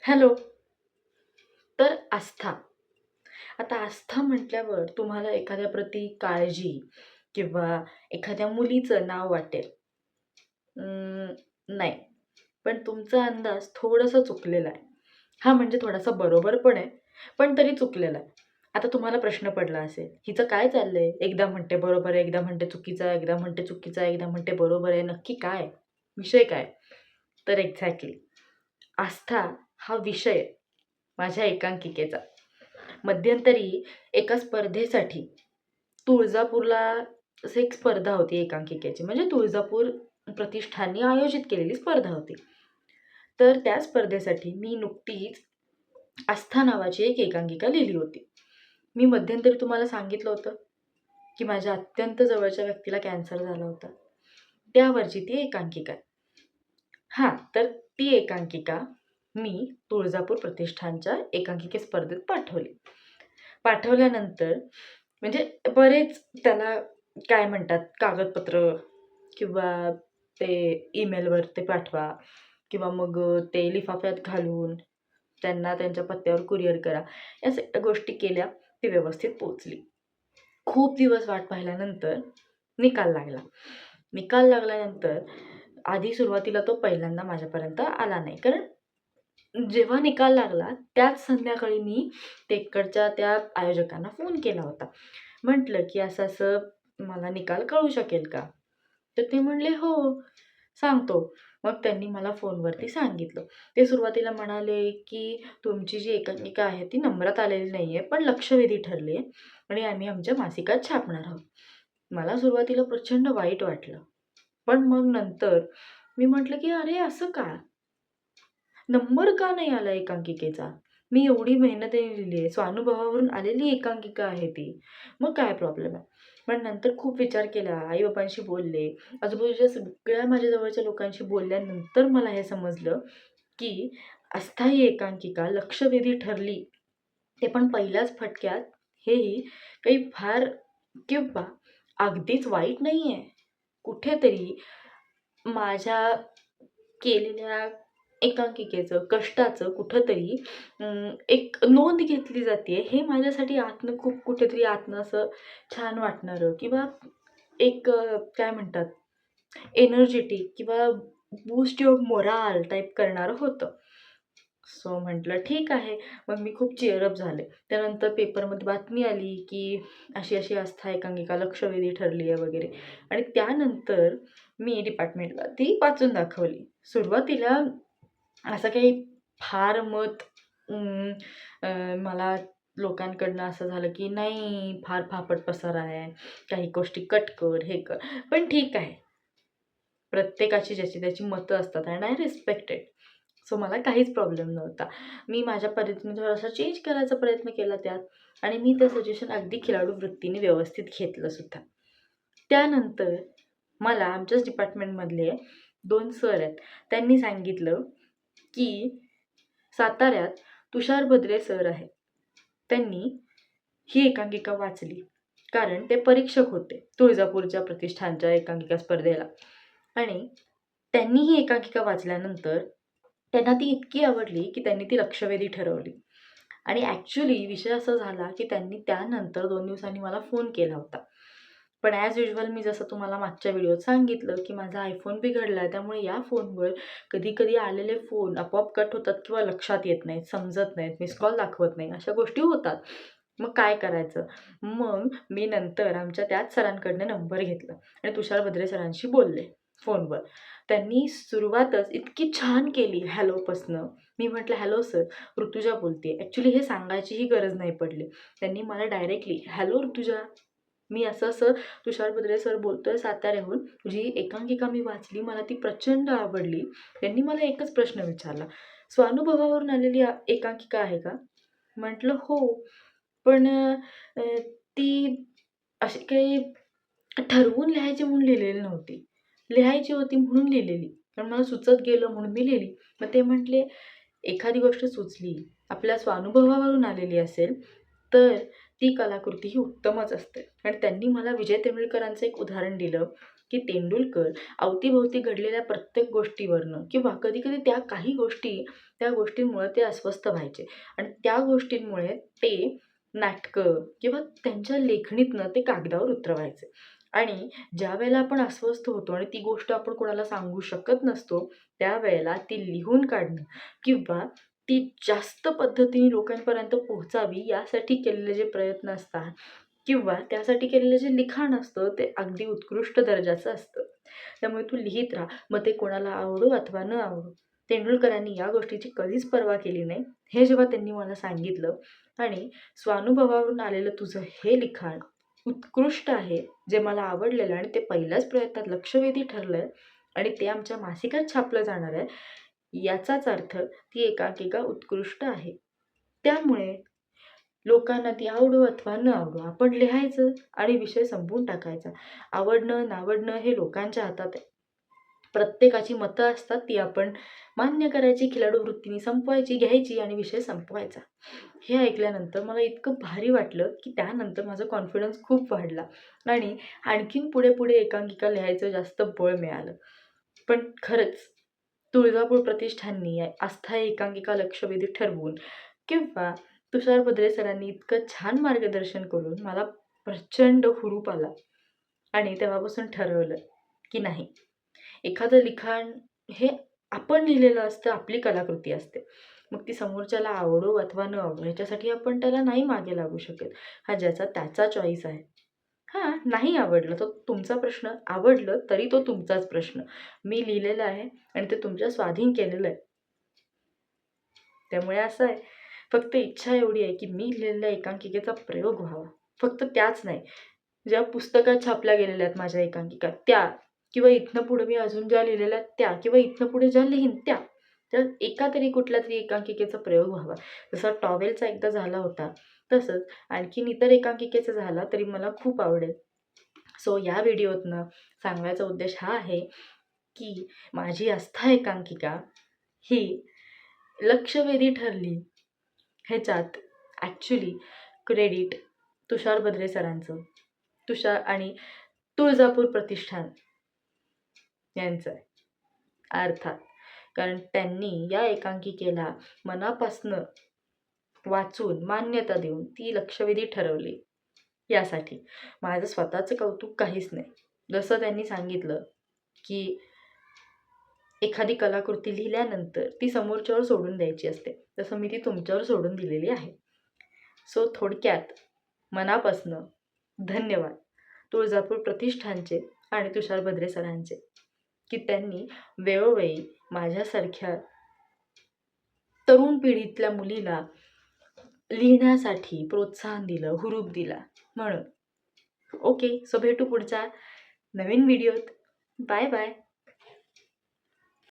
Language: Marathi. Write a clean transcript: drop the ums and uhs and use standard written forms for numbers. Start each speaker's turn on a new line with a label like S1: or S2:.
S1: हॅलो. तर आस्था. आता आस्था म्हटल्यावर तुम्हाला एखाद्या प्रती काळजी किंवा एखाद्या मुलीचं नाव वाटेल. नाही. पण तुमचा अंदाज थोडासा चुकलेला आहे. हां, म्हणजे थोडासा बरोबर पण आहे, पण तरी चुकलेला आहे. आता तुम्हाला प्रश्न पडला असेल, हिचं काय चाललंय? एकदा म्हणते बरोबर आहे, एकदा म्हणते चुकीचं आहे, एकदा म्हणते चुकीचं आहे, एकदा म्हणते बरोबर आहे. नक्की काय? विषय काय? तर एक्झॅक्टली आस्था हा विषय माझ्या एकांकिकेचा. मध्यंतरी एका स्पर्धेसाठी तुळजापूरला एक स्पर्धा होती एकांकिकेची. म्हणजे तुळजापूर प्रतिष्ठानने आयोजित केलेली स्पर्धा होती. तर त्या स्पर्धेसाठी मी नुकतीच आस्था नावाची एक एकांकिका लिहिली होती. मी मध्यंतरी तुम्हाला सांगितलं होतं, की माझ्या अत्यंत जवळच्या व्यक्तीला कॅन्सर झाला होता. त्यावरची ती एकांकिका आहे. हां, तर ती एकांकिका मी तुळजापूर प्रतिष्ठानच्या एकांकिका स्पर्धेत पाठवली. पाठवल्यानंतर म्हणजे बरेच त्याला काय म्हणतात कागदपत्र किंवा ते ईमेलवर ते पाठवा किंवा मग ते लिफाफ्यात घालून त्यांना त्यांच्या पत्त्यावर कुरिअर करा. या सगळ्या गोष्टी केल्या. ती व्यवस्थित पोहोचली. खूप दिवस वाट पाहिल्यानंतर निकाल लागला. निकाल लागल्यानंतर आधी सुरुवातीला तो पहिल्यांदा माझ्यापर्यंत आला नाही. कारण जेव्हा निकाल लागला त्याच संध्याकाळी मी तिकडच्या त्या आयोजकांना फोन केला होता. म्हटलं, की असं-असं मला निकाल कळू शकेल का? तर ते म्हणले, "हो, सांगतो." मग त्यांनी मला फोनवरती सांगितलं. ते सुरुवातीला म्हणाले, की "तुमची जी एकांकिका आहे ती नंबरात आलेली नाही आहे, पण लक्षवेधी ठरली आहे आणि आम्ही आमच्या मासिकात छापणार आहोत." मला सुरुवातीला प्रचंड वाईट वाटलं. पण मग नंतर मी म्हटलं, की "अरे असं का? नंबर का नाही आला एकांकिकेचा? मी एवढी मेहनतीने लिहिली आहे. स्वानुभवावरून आलेली एकांकिका आहे ती. मग काय प्रॉब्लेम आहे?" पण नंतर खूप विचार केला, आई-बाबांशी बोलले, आजूबाजूच्या सगळ्या माझ्या जवळच्या लोकांशी बोलल्यानंतर मला हे समजलं, की अस्थायी एकांकिका लक्षवेधी ठरली, ते पण पहिल्याच फटक्यात, हेही काही फार किंवा अगदीच वाईट नाही आहे. कुठेतरी माझ्या केलेल्या एकांकिकेचं, कष्टाचं कुठेतरी एक नोंद घेतली जाते हे माझ्यासाठी आतनं खूप कुठेतरी आतनं असं छान वाटणारं किंवा एक काय म्हणतात एनर्जेटिक किंवा बूस्ट युअर मोराल टाइप करणारं होतं. सो म्हटलं ठीक आहे. मग मी खूप चीअर झाले. त्यानंतर पेपरमध्ये बातमी आली, की अशी-अशी आस्था एकांकिका लक्षवेधी ठरली आहे वगैरे आणि त्यानंतर मी डिपार्टमेंटला ती वाचून दाखवली. सुरुवातीला असं काही फार मत अं, मला लोकांकडनं असं झालं, की "नाही, फार फापट पसारा आहे. काही गोष्टी कट कर, हे कर." पण ठीक आहे. प्रत्येकाची ज्याची त्याची मतं असतात and I respect it. So मला काहीच प्रॉब्लेम नव्हता. मी माझ्या पद्धतीने थोडासा चेंज करायचा प्रयत्न केला त्यात आणि मी ते सजेशन अगदी खिलाडू वृत्तीने व्यवस्थित घेतलं सुद्धा. त्यानंतर मला आमच्याच डिपार्टमेंटमधले 2 सर आहेत. त्यांनी सांगितलं, की साताऱ्यात तुषार भद्रे सर आहेत. त्यांनी ही एकांकिका वाचली. कारण ते परीक्षक होते तुळजापूरच्या प्रतिष्ठानच्या एकांकिका स्पर्धेला आणि त्यांनी ही एकांकिका वाचल्यानंतर त्यांना ती इतकी आवडली, की त्यांनी ती लक्षवेधी ठरवली आणि ॲक्चुअली विषय असा झाला, की त्यांनी त्यानंतर 2 दिवसांनी मला फोन केला होता. पण ॲज युजुअल मी जसं तुम्हाला मागच्या व्हिडिओत सांगितलं, की माझा iPhone बिघडला आहे. त्यामुळे या फोनवर कधी-कधी आलेले फोन आपोआप कट होतात किंवा लक्षात येत नाहीत, समजत नाहीत, मिस कॉल दाखवत नाही, अशा गोष्टी होतात. मग काय करायचं? मग मी नंतर आमच्या त्याच सरांकडनं नंबर घेतला आणि तुषार भद्रे सरांशी बोलले फोनवर. त्यांनी सुरुवातच इतकी छान केली हॅलोपासनं. मी म्हटलं, "हॅलो सर, ऋतुजा बोलते ॲक्चुअली हे सांगायचीही गरज नाही पडली. त्यांनी मला डायरेक्टली, "हॅलो ऋतुजा, मी असं-असं तुषार भद्रे सर बोलतोय साताऱ्याहून. तुझी एकांकिका मी वाचली. मला ती प्रचंड आवडली." त्यांनी मला एकच प्रश्न विचारला, "स्वानुभवावरून आलेली एकांकिका आहे का?" म्हटलं, "हो." पण ती अशी काही ठरवून लिहायची म्हणून लिहिलेली नव्हती. लिहायची होती म्हणून लिहिलेली. पण मला सुचत गेलं म्हणून मी लिहिली. मग ते म्हटले, "एखादी गोष्ट सुचली, आपल्या स्वानुभवावरून आलेली असेल, तर ती कलाकृती ही उत्तमच असते." आणि त्यांनी मला विजय तेंडुलकरांचं एक उदाहरण दिलं, की तेंडुलकर अवतीभोवती घडलेल्या प्रत्येक गोष्टीवरनं किंवा कधी-कधी त्या गोष्टींमुळे ते अस्वस्थ व्हायचे आणि त्या गोष्टींमुळे ते नाटकं किंवा त्यांच्या लेखणीतनं ते कागदावर उतरवायचे. आणि ज्यावेळेला आपण अस्वस्थ होतो आणि ती गोष्ट आपण कोणाला सांगू शकत नसतो, त्यावेळेला ती लिहून काढणं किंवा ती जास्त पद्धतीने लोकांपर्यंत पोहोचावी यासाठी केलेले जे प्रयत्न असतात किंवा त्यासाठी केलेलं जे लिखाण असतं ते अगदी उत्कृष्ट दर्जाचं असतं. त्यामुळे तू लिहीत राहा. मग ते कोणाला आवडो अथवा न आवडो. तेंडुलकरांनी या गोष्टीची कधीच पर्वा केली नाही. हे जेव्हा त्यांनी मला सांगितलं आणि स्वानुभवावरून आलेलं तुझं हे लिखाण उत्कृष्ट आहे, जे मला आवडलेलं आणि ते पहिल्याच प्रयत्नात लक्षवेधी ठरलंय आणि ते आमच्या मासिकात छापलं जाणार आहे. याचाच अर्थ ती एकांकिका उत्कृष्ट आहे. त्यामुळे लोकांना ती आवडो अथवा न आवडो, आपण लिहायचं आणि विषय संपवून टाकायचा. आवडणं, नावडणं हे लोकांच्या हातात आहे. प्रत्येकाची मतं असतात, ती आपण मान्य करायची, खिलाडू वृत्तीने संपवायची, घ्यायची आणि विषय संपवायचा. हे ऐकल्यानंतर मला इतकं भारी वाटलं, की त्यानंतर माझा कॉन्फिडन्स खूप वाढला आणि आणखीन पुढे एकांकिका लिहायचं जास्त बळ मिळालं. पण खरंच तुळजापूर प्रतिष्ठाननी अस्थायी एकांकिका लक्षवेधी ठरवून किंवा तुषार भद्रे सरांनी इतकं छान मार्गदर्शन करून मला प्रचंड हुरूप आला आणि तेव्हापासून ठरवलं की नाही, एखादं लिखाण हे आपण लिहिलेलं असतं, आपली कलाकृती असते. मग ती समोरच्याला आवडो अथवा न आवडो ह्याच्यासाठी आपण त्याला नाही मागे लागू शकत. हा ज्याचा त्याचा चॉईस आहे. हां, नाही आवडलं तर तुमचा प्रश्न, आवडलं तरी तो तुमचाच प्रश्न. मी लिहिलेलं आहे आणि ते तुमच्या स्वाधीन केलेलं आहे. त्यामुळे असं आहे, फक्त इच्छा एवढी आहे की मी लिहिलेल्या एकांकिकेचा प्रयोग व्हावा. फक्त त्याच नाही, ज्या पुस्तकात छापल्या गेलेल्या आहेत माझ्या एकांकिका त्या किंवा इथनं पुढे मी अजून ज्या लिहिलेल्या आहेत त्या किंवा इथनं पुढे ज्या लिहीन त्या. तर एका तरी कुठल्यातरी एकांकिकेचा प्रयोग व्हावा. जसा टॉवेलचा एकदा झाला होता, तसंच आणखीन इतर एकांकिकेचा झाला तरी मला खूप आवडेल. सो या व्हिडिओतनं सांगायचा उद्देश हा आहे की माझी आस्था एकांकिका ही लक्षवेधी ठरली. ह्याच्यात ॲक्च्युली क्रेडिट तुषार भद्रे सरांचं, तुषार आणि तुळजापूर प्रतिष्ठान यांचं आहे अर्थात. कारण त्यांनी या एकांकिकेला मनापासनं वाचून मान्यता देऊन ती लक्षवेधी ठरवली. यासाठी माझं स्वतःचं कौतुक काहीच नाही. जसं त्यांनी सांगितलं की एखादी कलाकृती लिहिल्यानंतर ती समोरच्यावर सोडून द्यायची असते, तसं मी ती तुमच्यावर सोडून दिलेली आहे. सो थोडक्यात मनापासनं धन्यवाद तुळजापूर प्रतिष्ठानचे आणि तुषार भद्रे सरांचे, की त्यांनी वेळोवेळी माझ्यासारख्या तरुण पिढीतल्या मुलीला लिहिण्यासाठी प्रोत्साहन दिलं, हुरूप दिला म्हणून. ओके, सो भेटू पुढच्या नवीन व्हिडिओत. Bye bye.